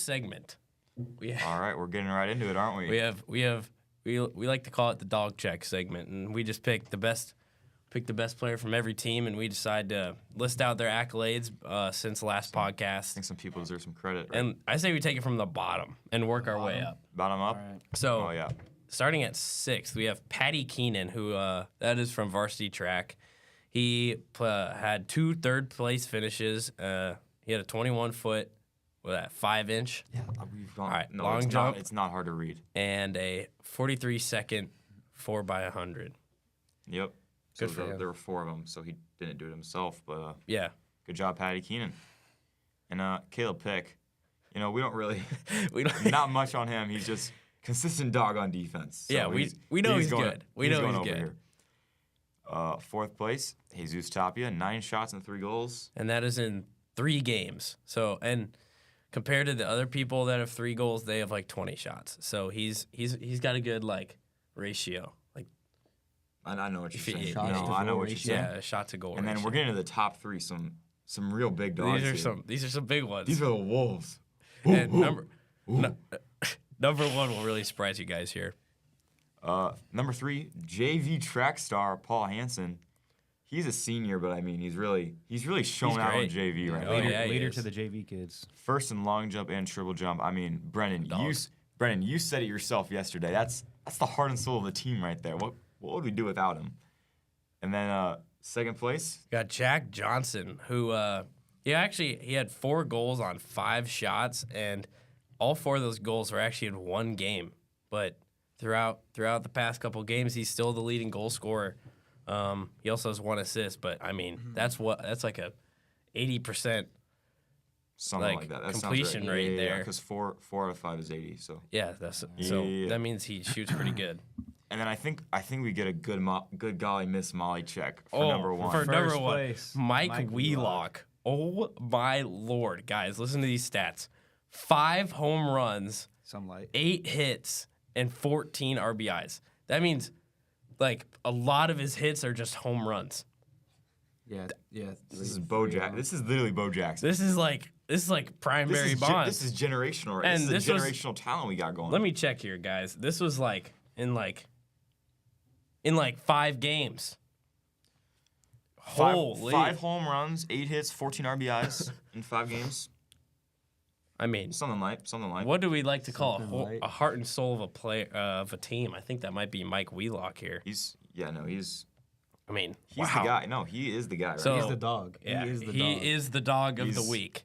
segment. All right, we're getting right into it, aren't we? We like to call it the dog check segment, and we just pick the best player from every team, and we decide to list out their accolades since the last podcast. I think some people deserve some credit. Right? And I say we take it from the bottom and work our way up. Bottom up. All right. So, Oh yeah. starting at 6th, we have Patty Keenan, who that is from varsity track. He had 2 third-place finishes. He had a 21-foot, 5-inch, Yeah, we've gone. All right, no, long it's jump. Not, it's not hard to read. and a 43-second 4x100. Yep. Good So for him. there were 4 of them, so he didn't do it himself. But Yeah. good job, Patty Keenan. And Caleb Pick. You know, we don't really We don't, not much on him. He's just consistent dog on defense. So Yeah, we know he's going, good. We know going he's over good. Here. 4th place, Jesus Tapia, 9 shots and 3 goals. and that is in 3 games. So, and compared to the other people that have 3 goals, they have like 20 shots. So he's got a good like ratio. Like I know what you're saying. Shots to I know goal what you're ratio. saying. yeah, shot to goal. And then ratio. we're getting to the top 3, some real big dogs. These are some big ones. These are the wolves. and number 1 will really surprise you guys here. Number 3, JV track star Paul Hansen. He's a senior, but I mean, he's really showing out on great. JV right Oh, now. yeah, he Leader is. to the JV kids. First in long jump and triple jump. I mean, Brennan, Dog. you said it yourself yesterday. That's the heart and soul of the team right there. What would we do without him? And then 2nd place, Got Jack Johnson, who he had 4 goals on 5 shots, and all 4 of those goals were actually in 1 game. But throughout the past couple games, he's still the leading goal scorer. He also has 1 assist, but I mean that's like a 80%. something Like, like that. That completion sounds right. rate Yeah, there. Because 4 out of 5 is 80. So. Yeah, so Yeah. that means he shoots pretty good. And then I think we get a good golly Miss Molly check for number 1. For number First 1, place, Mike Mike Wheelock. Oh my lord, guys, listen to these stats: 5 home runs, Some light. 8 hits, and 14 RBIs. That means, like, a lot of his hits are just home runs. Yeah. This is Bo Jack. This is literally Bo Jackson. This is like prime Barry Bonds. This is generational, right? And this is this a was- generational talent we got going. Let me check here, guys. This was in 5 games. Holy. 5 home runs, 8 hits, 14 RBIs in 5 games. I mean, Something like. what do we like to call Something light. a heart and soul of a player of a team? I think that might be Mike Wheelock here. He's I mean, the guy. No, he is the guy. Right? So- He's the dog. Yeah, He is the dog. he is the dog of the He's- week.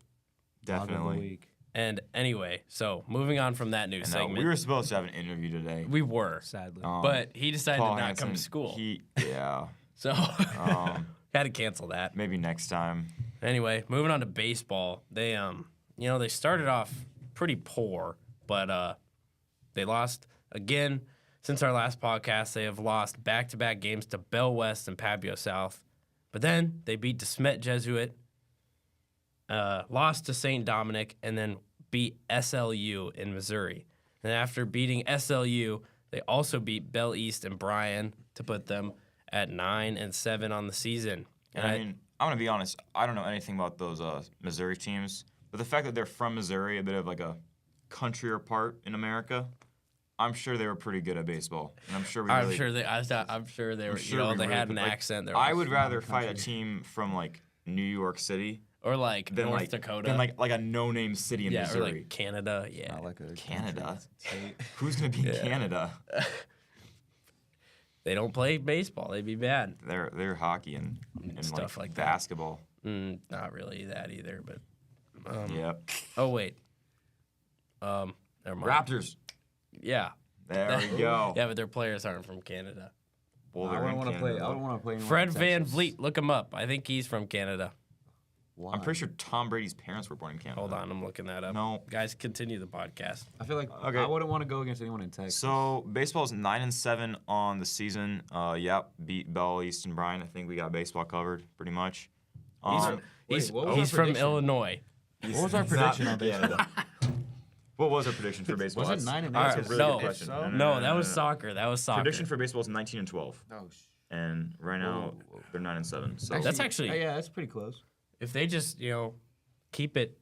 Dog of the Definitely. week. And anyway, so moving on from that news And, segment, we were supposed to have an interview today. we were, Sadly. but he decided Paul to not come Hansen, to school, Yeah. so Um, had to cancel that. maybe next time. Anyway, moving on to baseball, they they started off pretty poor, but they lost again since our last podcast. They have lost back-to-back games to Bell West and Pabio South, but then they beat DeSmet Jesuit, lost to St. Dominic, and then beat SLU in Missouri. Then after beating SLU, they also beat Bell East and Bryan to put them at 9-7 on the season. And I mean, I'm gonna be honest. I don't know anything about those Missouri teams, but the fact that they're from Missouri, a bit of like a countryer part in America, I'm sure they were pretty good at baseball. And I'm sure we I'm really, sure they. I'm sure they were. sure we they really had put, an like, accent. There, I would rather fight a team from like New York City or like than North like Dakota, than like a no-name city in yeah, Missouri. or like Canada. Yeah, Not like a Canada. state. Who's gonna be in Canada? they don't play baseball. They'd be bad. They're hockey and Stuff like that. basketball. Not really that either. But Yep. oh wait, never mind. Raptors. Yeah, There we go. yeah, but their players aren't from Canada. Well, I they're don't in want to Canada, play. I though. don't want to play. anyone Fred from Van Texas. Vliet, look him up. I think he's from Canada. Why? I'm pretty sure Tom Brady's parents were born in Canada. Hold on, I'm looking that up. No. Guys, continue the podcast. I feel like Okay. I wouldn't want to go against anyone in Texas. So baseball's 9-7 on the season. Beat Bell East and Bryan. I think we got baseball covered pretty much. He's what was he's our from prediction? Illinois. What was our prediction on baseball? What was our prediction for baseball? Was it That's- 9-8? That's Alright, a really no. good question. So? No, that was soccer. That was soccer. Prediction for baseball is 19-12, Oh, and right now they're 9-7. So That's actually- yeah, that's pretty close. If they just keep it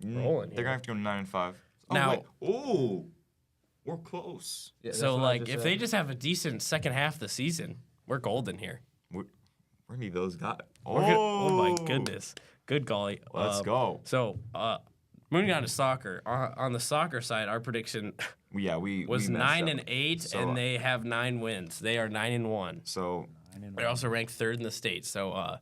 rolling they're here. gonna have to go 9-5. Now, we're close. Yeah, that's so what I like, just if said. they just have a decent second half of the season, we're golden here. We're gonna be those guys. Oh my goodness, good golly. Let's go. So, moving on to soccer. On the soccer side, our prediction Yeah, we was we messed 9-8, So, and they have 9 wins. They are 9-1. So They're also ranked third in the state. So,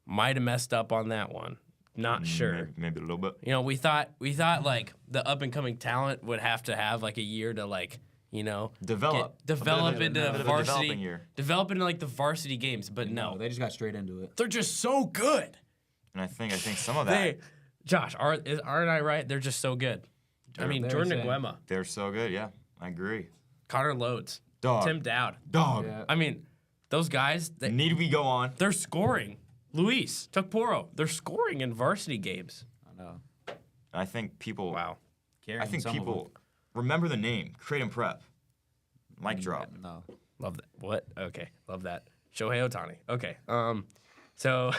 might have messed up on that one. Not sure. maybe a little bit. You know, we thought like the up and coming talent would have to have like a year to like, you know, Develop. develop into a bit of a varsity, developing year. develop into like the varsity games. But No, no, they just got straight into it. they're just so good. And I think some of that They, Josh, aren't I right? They're just so good. I mean, they're Jordan insane. Aguema, they're so good. Yeah, I agree. Connor Lodes, Dog. Tim Dowd. Dog. Yeah. I mean, those guys, Need we go on? they're scoring. Luis, Tukporo, they're scoring in varsity games. I know. I think people. Wow. I think people remember the name. Create and prep. Mic drop. No. Love that. What? Okay. Love that. Shohei Ohtani. Okay. So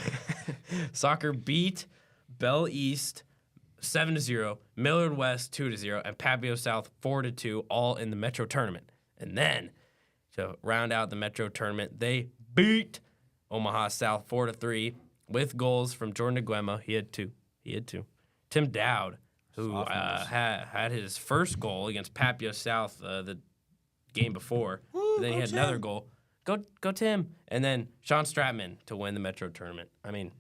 soccer beat Bell East 7-0, Millard West 2-0, and Papio South 4-2, all in the Metro tournament. And then to round out the Metro tournament, they beat Omaha South 4-3 with goals from Jordan Aguema. He had two. Tim Dowd, who had his first goal against Papio South the game before. Then he had another goal. Go Tim. And then Sean Stratman to win the Metro tournament. I mean,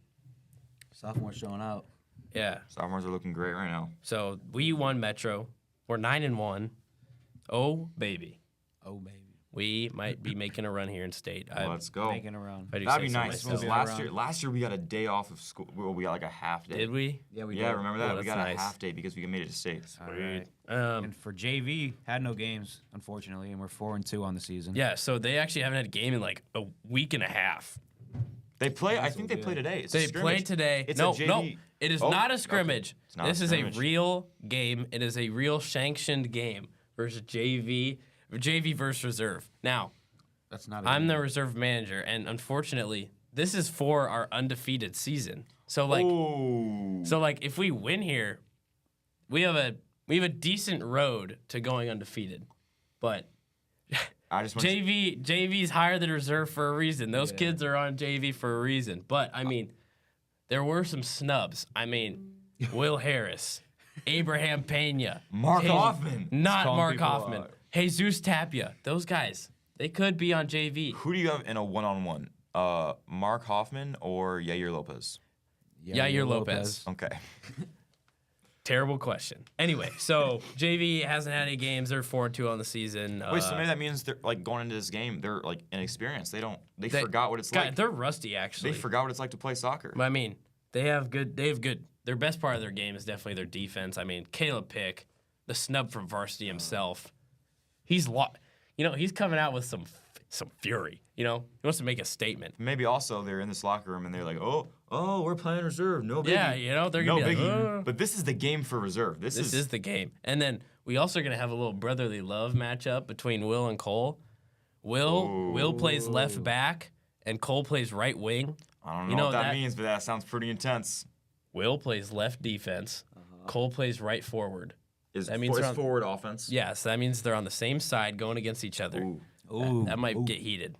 Sophomore showing out. yeah. Sophomores are looking great right now. So we won Metro. We're 9-1. Oh baby, Oh, baby. we might be making a run here in state. Let's go. Making around. I do That'd say be so nice. myself. Because last year we got a day off of school. Well, we got like a half day. Did we? Yeah, we Yeah, did. remember that? Oh, we that's got nice. a half day because we made it to state. All Sweet. right. And for JV, had no games, unfortunately, and we're 4-2 on the season. Yeah. So they actually haven't had a game in like a week and a half. They play. I That's think so they play good. today. It's a They scrimmage. play today. It's No, a JV. no, it is Oh, not a okay. scrimmage. It's not a This is scrimmage. a real game. It is a real sanctioned game versus JV versus reserve. Now, That's not. I'm the reserve manager, and unfortunately, this is for our undefeated season. So like, Ooh. if we win here, we have a decent road to going undefeated. But I just want JV's higher than reserve for a reason. Those kids are on JV for a reason. But I mean, there were some snubs. I mean, Will Harris, Abraham Pena, Mark Hoffman. not Calling Mark people Hoffman, out. Jesus Tapia. Those guys, they could be on JV. Who do you have in a one-on-one? Mark Hoffman or Yair Lopez? Yair Lopez. Okay. Terrible question. Anyway, so JV hasn't had any games. They're 4-2 on the season. Wait, so maybe that means they're like going into this game. They're like inexperienced. They forgot what it's God, like. They're rusty actually. They forgot what it's like to play soccer. But I mean, they have good. Their best part of their game is definitely their defense. I mean, Caleb Pick, the snub from varsity himself, he's coming out with some fury. You know, he wants to make a statement. Maybe also they're in this locker room and they're like, oh, we're playing reserve. No biggie. Yeah, you know, they're no gonna be biggie. like, But this is the game for reserve. This this is the game. And then we also are gonna have a little brotherly love matchup between Will and Cole. Will plays left back and Cole plays right wing. I don't know, You know what that that- means, but that sounds pretty intense. Will plays left defense. Cole plays right forward. That means they're on- forward offense. Yeah, so that means they're on the same side going against each other. Ooh. Ooh. That might get heated.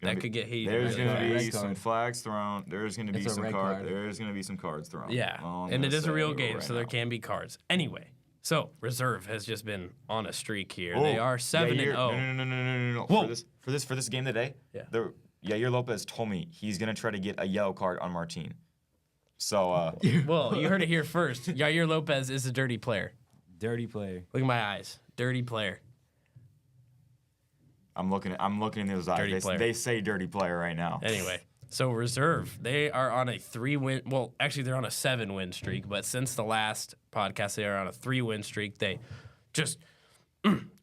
That could get heated There's really going to fast. be Red some card. flags thrown. There's going to be It's a some red cards. card. There's going to be some cards thrown. Yeah, All I'm and it gonna is a real say game, right so there now. can be cards. Anyway, so reserve has just been on a streak here. Oh, They are 7-0. No. Whoa. For this game today, Yeah. Yair Lopez told me he's gonna try to get a yellow card on Martin. So Well, you heard it here first. Yair Lopez is a dirty player. Dirty player. Look at my eyes, dirty player. I'm looking in those eyes. Dirty player. They say dirty player right now. Anyway, so reserve, they are on a 3-win. Well, actually, they're on a 7-win streak. But since the last podcast, they are on a 3-win streak. They just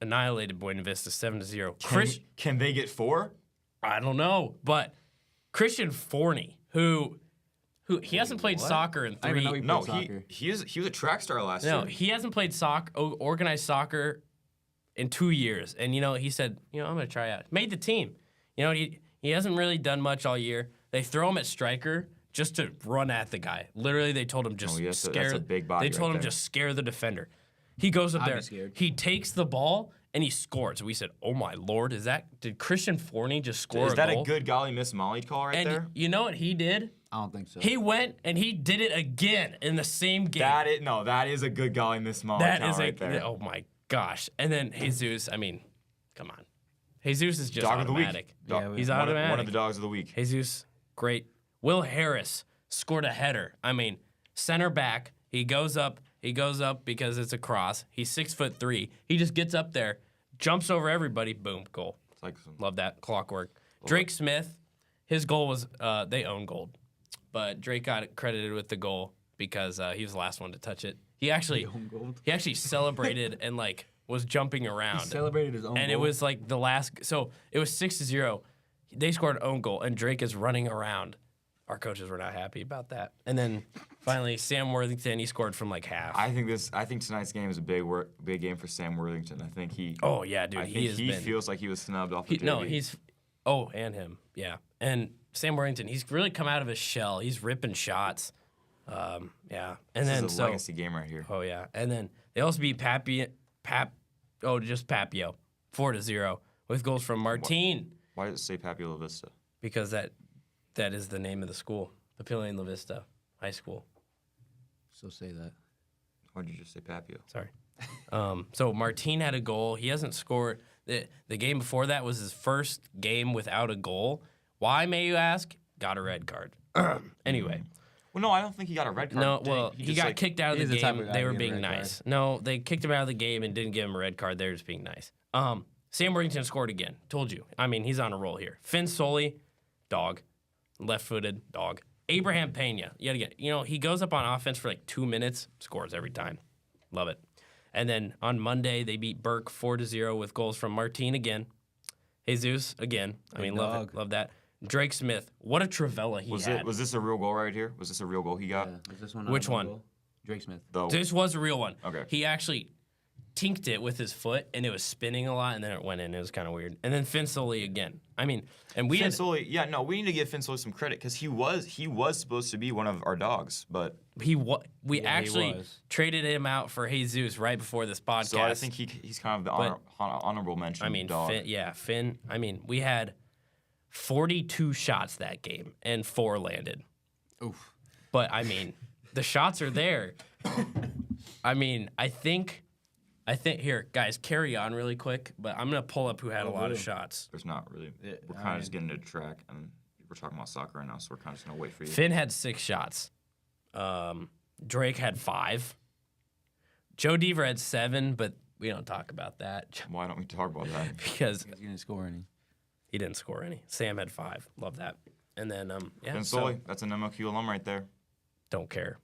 annihilated Buena Vista 7-0. Can they get 4? I don't know, but Christian Forney, who he hasn't played soccer in I didn't even know 3. he No, played he soccer. was a track star last No, year. he hasn't played organized soccer in 2 years. And, he said, I'm going to try out. Made the team. He hasn't really done much all year. They throw him at striker just to run at the guy. Literally, they told him just that's scare. a big body they told right him there. just scare the defender. He goes up I'd be there. scared. He takes the ball and he scores. We said, "Oh my lord, did Christian Forney just score Is a that goal?" a good golly miss Molly call right And there? you know what he did? I don't think so. He went and he did it again in the same game. That is a good golly miss Molly That count is right there. oh my gosh. And then Jesus, I mean, come on. Jesus is just Dog of the week. automatic. He's One automatic. of the dogs of the week. Jesus, great. Will Harris scored a header. I mean, center back. He goes up because it's a cross. He's 6'3". He just gets up there, jumps over everybody, boom, goal. It's like some, Love that clockwork. Drake Smith, his goal was they own gold, but Drake got credited with the goal because he was the last one to touch it. He actually celebrated and like was jumping around. Celebrated his own And it was like the last. So it was 6-0. They scored an own goal, and Drake is running around. Our coaches were not happy about that. And then finally, Sam Worthington, he scored from like half. I think tonight's game is a big game for Sam Worthington. I think he. Oh yeah, dude, I he think has he been. feels like he was snubbed off the JV. No, he's. Oh, and him, yeah, and Sam Worthington, he's really come out of his shell. He's ripping shots. Yeah, and This then is a legacy game right here. Oh yeah, and then they also beat Papio, 4-0 with goals from Martin. Why does it say Papio La Vista? Because that is the name of the school, Papillion La Vista High School. So say that. Why did you just say Papio? Sorry. So Martin had a goal. He hasn't scored. The game before that was his first game without a goal. Why, may you ask? Got a red card. Anyway. Well, no, I don't think he got a red card. No, Did well, he just, got like- kicked out of He's the the type game. of guy They to were get a being red nice. No, they kicked him out of the game and didn't give him a red card. They were just being nice. Sam Worthington scored again. Told you. I mean, he's on a roll here. Finn Soley, dog. Left-footed, dog. Abraham Pena, yet again. You know, he goes up on offense for like 2 minutes, scores every time. Love it. And then on Monday, they beat Burke 4-0 with goals from Martin again. Jesus again. I mean, love dog. it. Love that. Drake Smith, what a Travella he had. Was this a real goal right here? Was this a real goal he got? Yeah. Was this one? Which not a one? goal? Drake Smith. The This was a real one. Okay. He actually tinked it with his foot, and it was spinning a lot, and then it went in. It was kind of weird. And then Finn Soley again. I mean, and we Finn had Soley, we need to give Finn Soley some credit because he was supposed to be one of our dogs, but we he actually was. traded him out for Jesus right before this podcast. so I think he's kind of the honorable mention. I mean, dog. Finn. I mean, we had 42 shots that game, and 4 landed. Oof. But I mean, the shots are there. I mean, I think here, guys, carry on really quick. But I'm gonna pull up who had a lot of really? shots. There's not really. Yeah, We're I kind of just mean- getting into track, and we're talking about soccer right now, so we're kind of just gonna wait for you. Finn had 6 shots. Drake had 5. Joe Deaver had 7, but we don't talk about that Why don't we talk about that? because He didn't score any. he didn't score any. Sam had 5. Love that. And then yeah, Finn so Soley, that's an MLQ alum right there. don't care.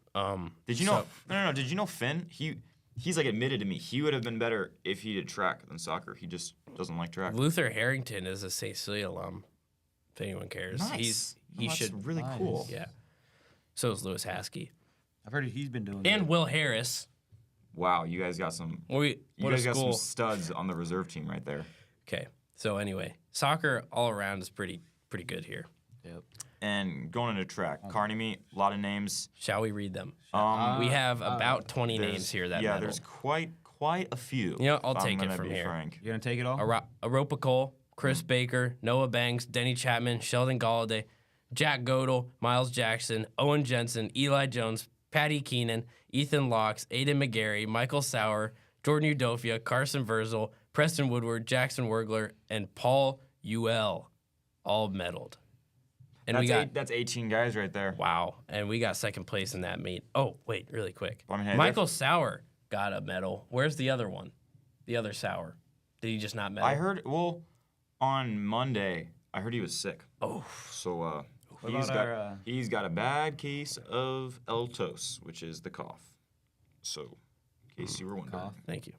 Did you know? No. Did you know Finn? He's like admitted to me he would have been better if he did track than soccer. He just doesn't like track. Luther Harrington is a St. Cecilia alum. If anyone cares, Nice. he That's should. really Nice. cool. Yeah. So is Lewis Haskey I've heard he's been doing. and good. Will Harris. Wow, you guys got some. You You guys got some studs on the reserve team right there. Okay. So anyway, soccer all around is pretty good here. Yep. And going into track, Carney meet, a lot of names. Shall we read them? Um, We have about 20 there's- names here that yeah, medal. there's quite a few. You know, I'll if I'm take it gonna from be here. Frank. You gonna take it all? Aropa Cole, Chris Baker, Noah Banks, Denny Chapman, Sheldon Galladay, Jack Godel, Miles Jackson, Owen Jensen, Eli Jones, Patty Keenan, Ethan Locks, Aiden McGarry, Michael Sauer, Jordan Udofia, Carson Verzel, Preston Woodward, Jackson Wergler, and Paul Ewell, all medaled. And That's 18 guys right there. wow, and we got second place in that meet. Oh, wait, really quick. I mean, hey, Michael Sauer got a medal. Where's the other one? The other Sauer. Did he just not medal? I heard. Well, on Monday, I heard he was sick. Oh, So What he's about got he's got a bad case of L-tos, which is the cough. So, in case you were wondering. Cough. thank you.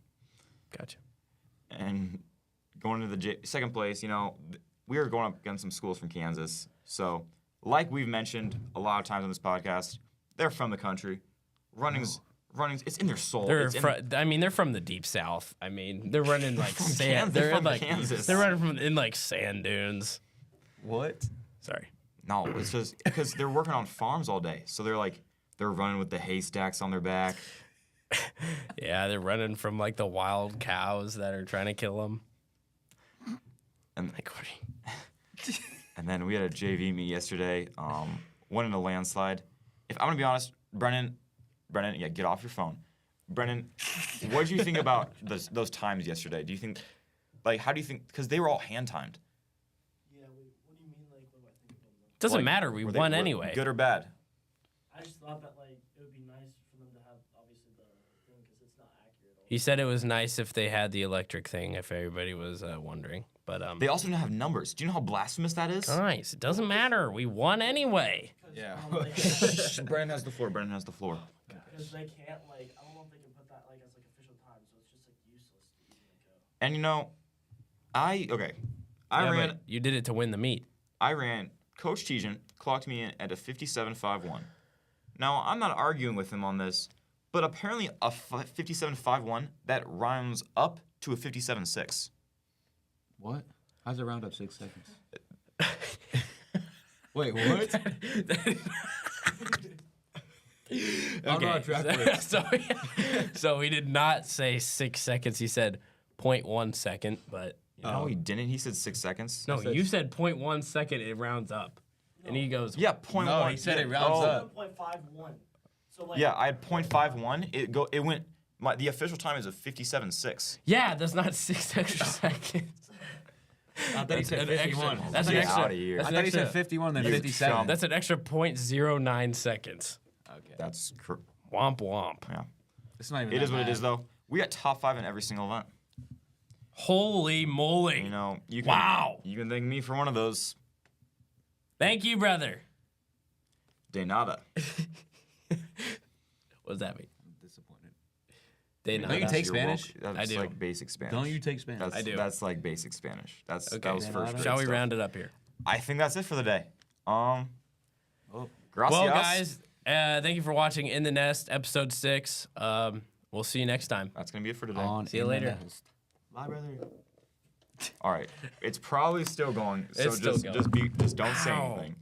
Gotcha. And going into the second place, we were going up against some schools from Kansas. So, like we've mentioned a lot of times on this podcast, they're from the country. Running's it's in their soul. It's in- They're from the deep south. I mean, they're running like From sand. Kansas, They're from like Kansas. they're running in like sand dunes. What? Sorry. No, it's just because they're working on farms all day, so they're running with the haystacks on their back. Yeah, they're running from like the wild cows that are trying to kill them. And Like, what are you- And then we had a JV meet yesterday. Won in a landslide. If I'm gonna be honest, Brennan, yeah, get off your phone. Brennan, what did you think about those times yesterday? Do you think, how do you think? Because they were all hand timed. Yeah, wait, what do you mean, like, what do I think about them? Doesn't matter. We won anyway. Good or bad? I just thought that, like, it would be nice for them to have, obviously, the thing, because it's not accurate. He said it was nice if they had the electric thing, if everybody was wondering. But They also didn't have numbers. Do you know how blasphemous that is? nice. It doesn't matter. We won anyway. Yeah. Brennan has the floor. Brennan has the floor. Because they can't, like, I don't know if they can put that, like, as, like, official time, so it's just, like, useless to even, like, go. And you know, I Yeah, ran. but you did it to win the meet. Coach Tejan clocked me in at a 57.51. Now, I'm not arguing with him on this, but apparently a 57.51, that rounds up to a 57.6. What? How's it round up 6 seconds? Wait, what? Okay. So he did not say 6 seconds. He said 0.1 second, but No, he didn't. He said 6 seconds. no, you said 0.1 second. It rounds up, and he goes, Yeah, 0.1. No, he said it rounds up. 1.51. So, like, Yeah, I had 0.51. It went. The official time is a 57.6. yeah, that's not 6 extra seconds. I thought he said An extra- 51. That's an Get extra. outta here. That's I an thought he said extra. 51, then You 57. chump. That's an extra 0.09 seconds. Okay. That's Womp womp. yeah. It's not even It that is what it bad. is though. We got top 5 in every single event. Holy moly! You know, you can, Wow. You can thank me for one of those. Thank you, brother. De nada. What does that mean? I'm disappointed. They Don't you not. take You're Spanish? welcome. That's I do. like basic Spanish. Don't you take Spanish? That's, I do. That's like basic Spanish. That Okay. was first grade Shall we stuff. round it up here? I think that's it for the day. Oh. Gracias. Well, guys, thank you for watching In the Nest, episode 6. We'll see you next time. That's gonna be it for today. On See you in the later. nest. Bye, brother. All right, it's probably still going. So It's still just going. just don't say Ow. anything.